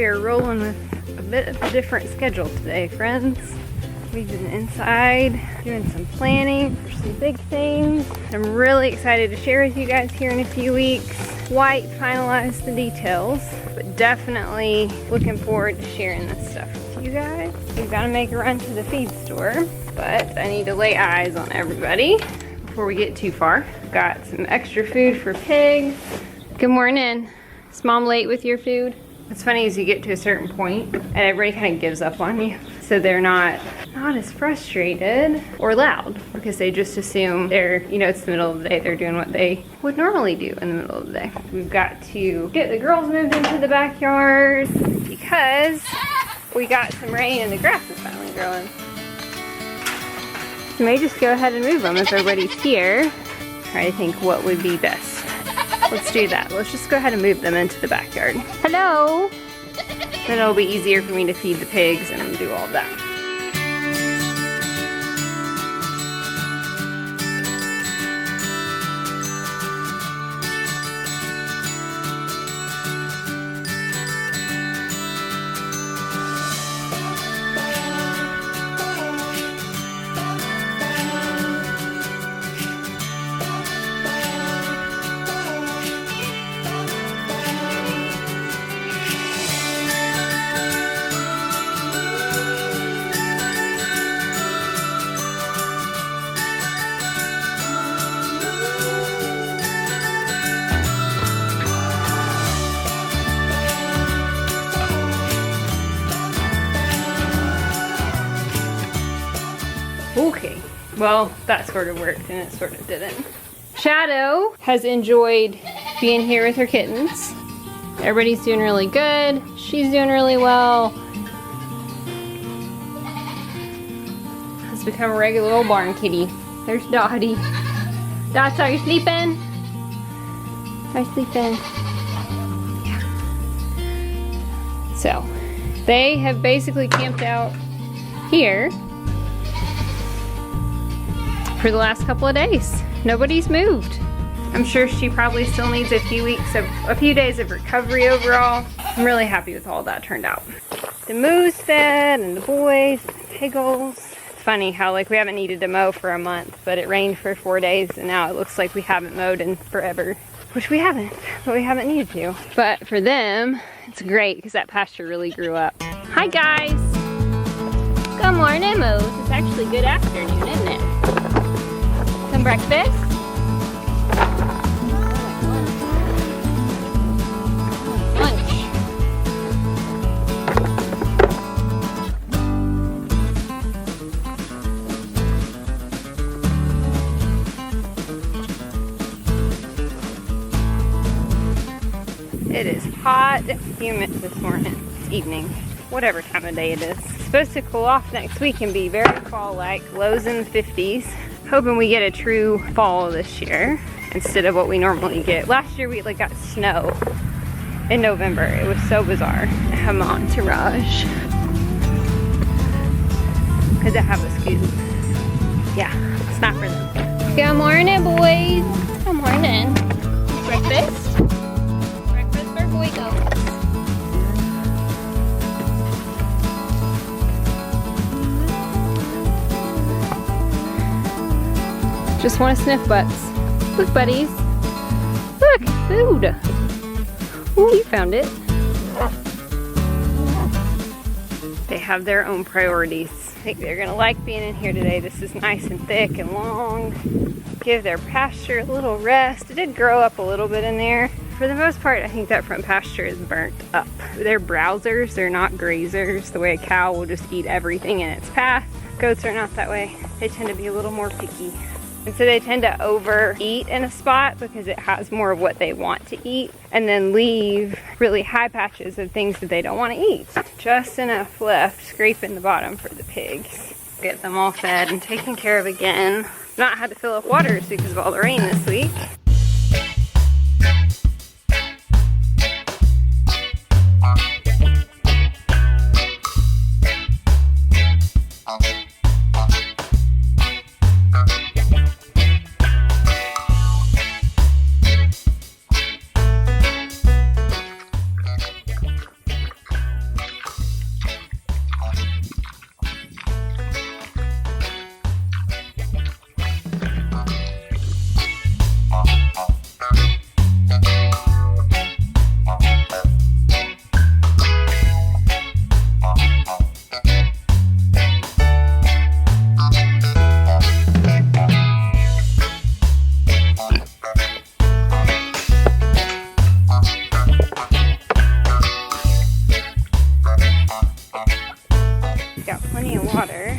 We are rolling with a bit of a different schedule today, friends. We've been inside doing some planning for some big things. I'm really excited to share with you guys here in a few weeks. White finalized the details, but definitely looking forward to sharing this stuff with you guys. We've got to make a run to the feed store, but I need to lay eyes on everybody before we get too far. Got some extra food for pigs. Good morning. Is Mom late with your food? It's funny as you get to a certain point and everybody kind of gives up on you. So they're not as frustrated or loud because they just assume they're, you know, it's the middle of the day, they're doing what they would normally do in the middle of the day. We've got to get the girls moved into the backyard because we got some rain and the grass is finally growing. So may just go ahead and move them if everybody's here. Try to think what would be best. Let's do that. Let's just go ahead and move them into the backyard. Hello! Then it'll be easier for me to feed the pigs and do all of that. Okay, well, that sort of worked and it sort of didn't. Shadow has enjoyed being here with her kittens. Everybody's doing really good. She's doing really well. Has become a regular old barn kitty. There's Dottie. Dots, are you sleeping? Are you sleeping? Yeah. So, they have basically camped out here for the last couple of days. Nobody's moved. I'm sure she probably still needs a few days of recovery overall. I'm really happy with all that turned out. The moose fed and the boys, the piggles. It's funny how like we haven't needed to mow for a month, but it rained for 4 days and now it looks like we haven't mowed in forever. Which we haven't, but we haven't needed to. But for them, it's great because that pasture really grew up. Hi guys. Good morning, Moose. It's actually good afternoon, isn't it? Some breakfast. Lunch. It is hot and humid this morning, this evening, whatever time of day it is. It's supposed to cool off next week and be very fall-like, lows in the 50s. Hoping we get a true fall this year instead of what we normally get. Last year we like got snow in November. It was so bizarre. I have my entourage. Because I have a scoop. Yeah, it's not for them. Good morning, boys. Good morning. Breakfast? Breakfast for boy goats. Just want to sniff butts. Look, buddies. Look, food. Ooh, you found it. They have their own priorities. I think they're gonna like being in here today. This is nice and thick and long. Give their pasture a little rest. It did grow up a little bit in there. For the most part, I think that front pasture is burnt up. They're browsers, they're not grazers. The way a cow will just eat everything in its path. Goats are not that way. They tend to be a little more picky. And so they tend to overeat in a spot because it has more of what they want to eat and then leave really high patches of things that they don't want to eat. Just enough left, scraping the bottom for the pigs. Get them all fed and taken care of again. Not had to fill up waters because of all the rain this week. Got plenty of water.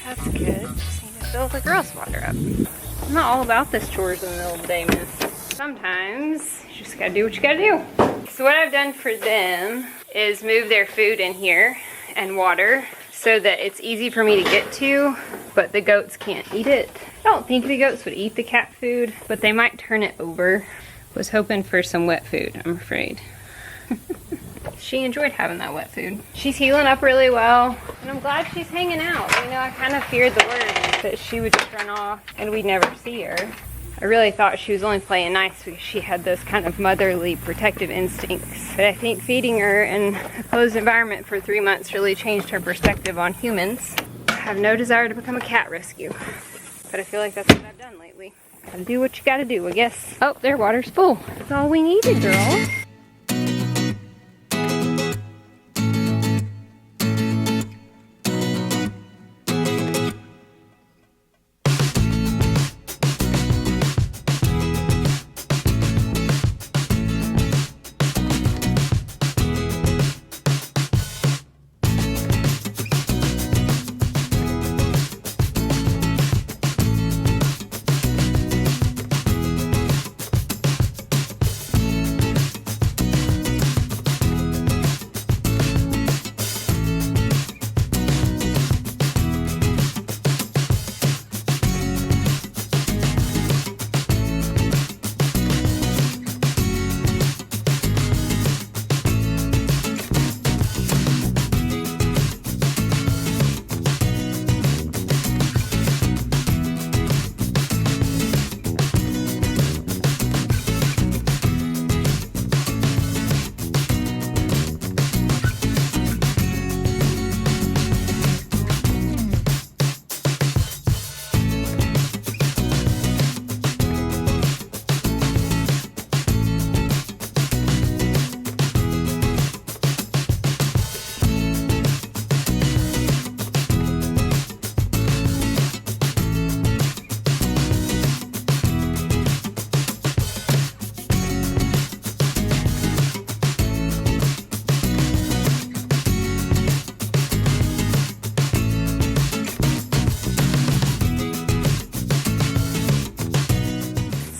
That's good. Just need to fill the girls' water up. I'm not all about this chores in the middle of the day, miss. Sometimes you just gotta do what you gotta do. So what I've done for them is move their food in here and water so that it's easy for me to get to, but the goats can't eat it. I don't think the goats would eat the cat food, but they might turn it over. Was hoping for some wet food, I'm afraid. She enjoyed having that wet food. She's healing up really well, and I'm glad she's hanging out. You know, I kind of feared the worst that she would just run off and we'd never see her. I really thought she was only playing nice because she had those kind of motherly protective instincts. But I think feeding her in a closed environment for 3 months really changed her perspective on humans. I have no desire to become a cat rescue, but I feel like that's what I've done lately. Gotta do what you gotta do, I guess. Oh, their water's full. That's all we needed, girl.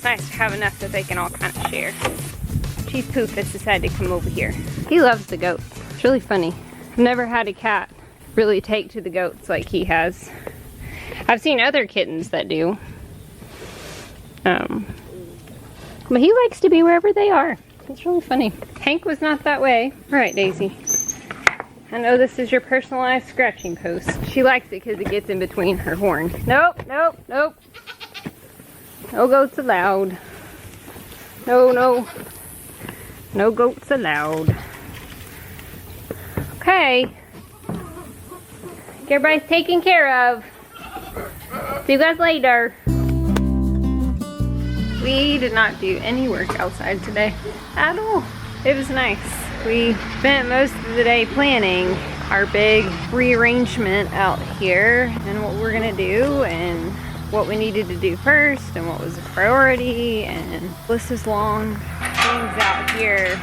Nice to have enough that they can all kind of share. Chief Poop has decided to come over here. He loves the goats. It's really funny. I've never had a cat really take to the goats like he has. I've seen other kittens that do. But he likes to be wherever they are. It's really funny. Hank was not that way. All right, Daisy. I know this is your personalized scratching post. She likes it because it gets in between her horn. Nope, nope, nope. No goats allowed. No, no. No goats allowed. Okay. Everybody's taken care of. See you guys later. We did not do any work outside today at all. It was nice. We spent most of the day planning our big rearrangement out here and what we're gonna do and what we needed to do first and what was a priority, and this is long. Things out here,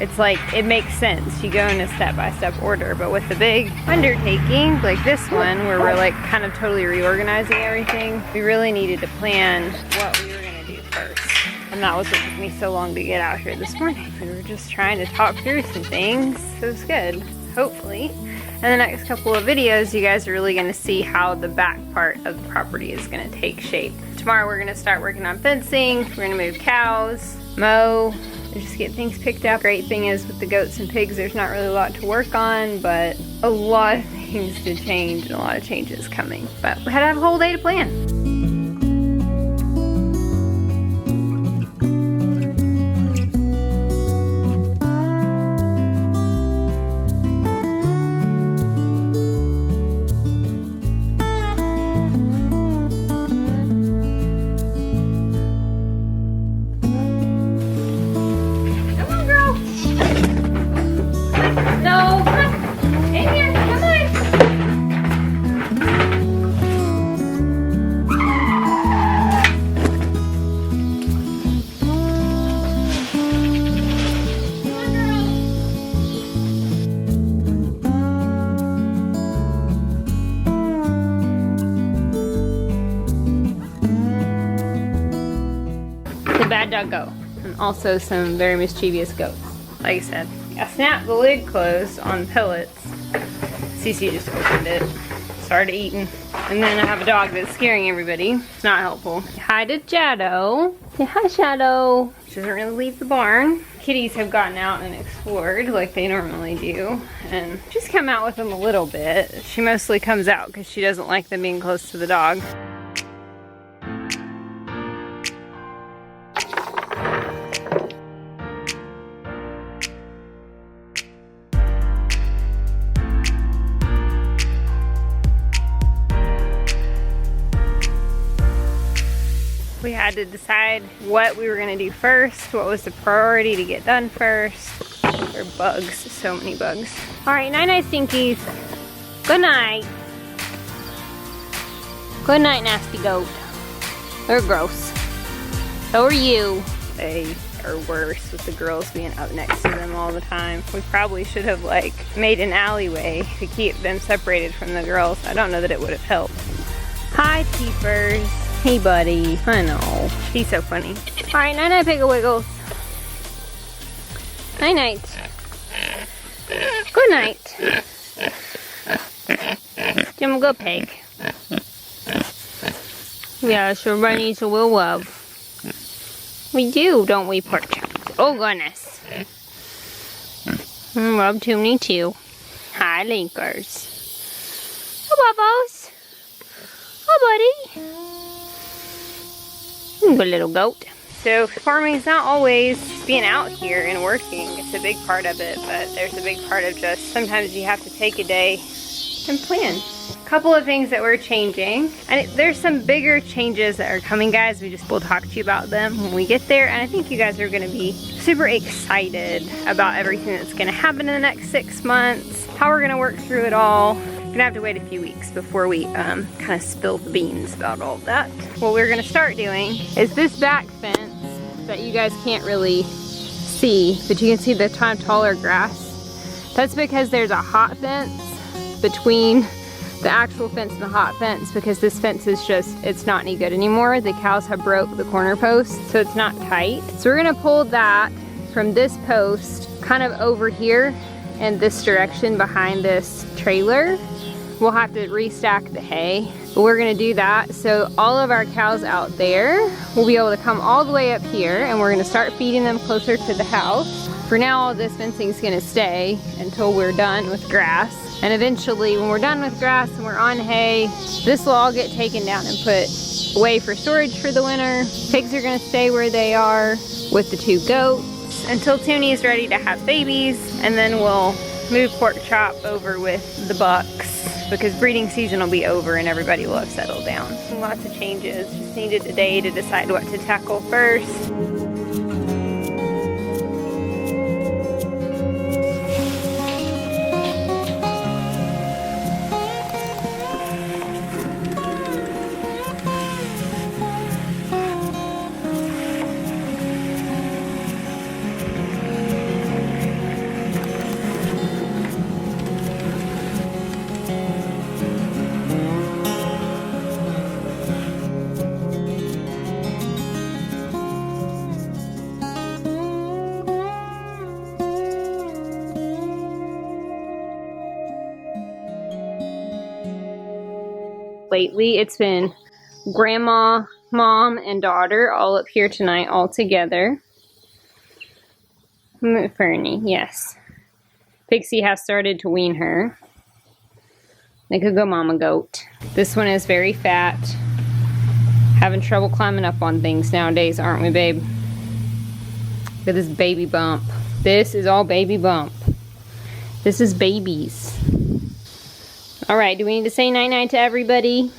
it's like it makes sense. You go in a step-by-step order, but with the big undertaking like this one where we're like kind of totally reorganizing everything, we really needed to plan what we were gonna do first. And that was what took me so long to get out here this morning. We were just trying to talk through some things. It was good, hopefully. In the next couple of videos, you guys are really gonna see how the back part of the property is gonna take shape. Tomorrow we're gonna start working on fencing. We're gonna move cows, mow, and just get things picked up. Great thing is with the goats and pigs, there's not really a lot to work on, but a lot of things to change and a lot of changes coming. But we had to have a whole day to plan. doggo. And also some very mischievous goats. Like I said, I snapped the lid closed on pellets. Cece just opened it, started eating. And then I have a dog that's scaring everybody. It's not helpful. Hi to Shadow. Say hi, Shadow. She doesn't really leave the barn. Kitties have gotten out and explored like they normally do. And she's come out with them a little bit. She mostly comes out because she doesn't like them being close to the dog. We had to decide what we were gonna do first, what was the priority to get done first. There are bugs, so many bugs. All right, night-night stinkies. Good night. Good night, nasty goat. They're gross. So are you. They are worse with the girls being up next to them all the time. We probably should have like made an alleyway to keep them separated from the girls. I don't know that it would have helped. Hi, Teepers. Hey, buddy. I know. He's so funny. All right, night-night, Piggle Wiggles. Night-night. Good night. Give him a good pig. Yeah, everybody needs a little love. We do, don't we, pork chops? Oh, goodness. Rub Toomey, too. Hi, Linkers. Oh, Bubbles. Oh, buddy. Good little goat. So farming's not always being out here and working. It's a big part of it, but there's a big part of just sometimes you have to take a day and plan. A couple of things that we're changing. And there's some bigger changes that are coming, guys. We'll talk to you about them when we get there. And I think you guys are gonna be super excited about everything that's gonna happen in the next 6 months, how we're gonna work through it all. We're gonna have to wait a few weeks before we kind of spill the beans about all of that. What we're gonna start doing is this back fence that you guys can't really see, but you can see the taller grass. That's because there's a hot fence between the actual fence and the hot fence, because this fence is just, it's not any good anymore. The cows have broke the corner post, so it's not tight. So we're gonna pull that from this post kind of over here in this direction behind this trailer. We'll have to restack the hay, but we're gonna do that. So all of our cows out there will be able to come all the way up here, and we're gonna start feeding them closer to the house. For now, all this fencing is gonna stay until we're done with grass. And eventually, when we're done with grass and we're on hay, this will all get taken down and put away for storage for the winter. Pigs are gonna stay where they are with the 2 goats until Toonie is ready to have babies, and then we'll move Pork Chop over with the bucks, because breeding season will be over and everybody will have settled down. Lots of changes. Just needed a day to decide what to tackle first. Lately, it's been grandma, mom, and daughter all up here tonight, all together. Fernie, yes. Pixie has started to wean her. They could go mama goat. This one is very fat. Having trouble climbing up on things nowadays, aren't we, babe? Look at this baby bump. This is all baby bump. This is babies. Alright, do we need to say night-night to everybody?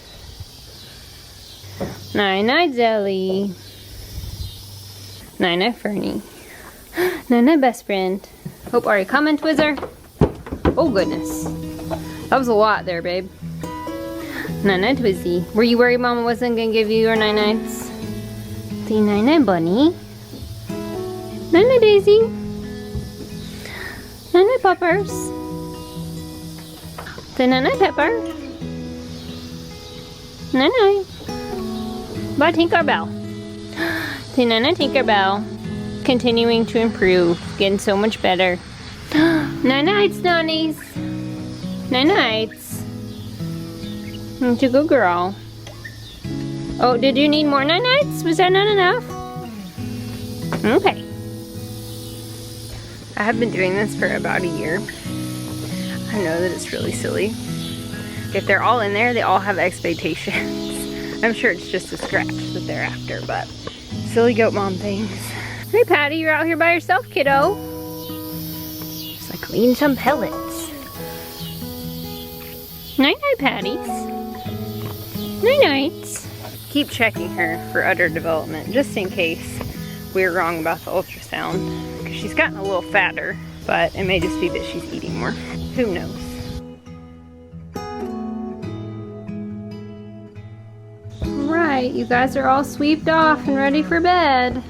Night-night, Zelly. Night-night, Fernie. Night-night, best friend. Hope, are you coming, Twizzer? Oh, goodness. That was a lot there, babe. Night-night, Twizzy. Were you worried Mama wasn't going to give you your night-nights? Say night-night, Bunny. Night-night, Daisy. Night-night, Puppers. Say night-night, Pepper. Night-night. Bye, Tinkerbell. Say night-night, Tinkerbell. Continuing to improve. Getting so much better. Night-nights, Nonnies. Night-nights. That's a good girl. Oh, did you need more night-nights? Was that not enough? Okay. I have been doing this for about a year. I know that it's really silly. If they're all in there, they all have expectations. I'm sure it's just a scratch that they're after, but silly goat mom things. Hey Patty, you're out here by yourself, kiddo. Just like eating some pellets. Night-night, Patties. Night-nights. Keep checking her for udder development, just in case we're wrong about the ultrasound. Because she's gotten a little fatter, but it may just be that she's eating more. Who knows? Right, you guys are all sweeped off and ready for bed.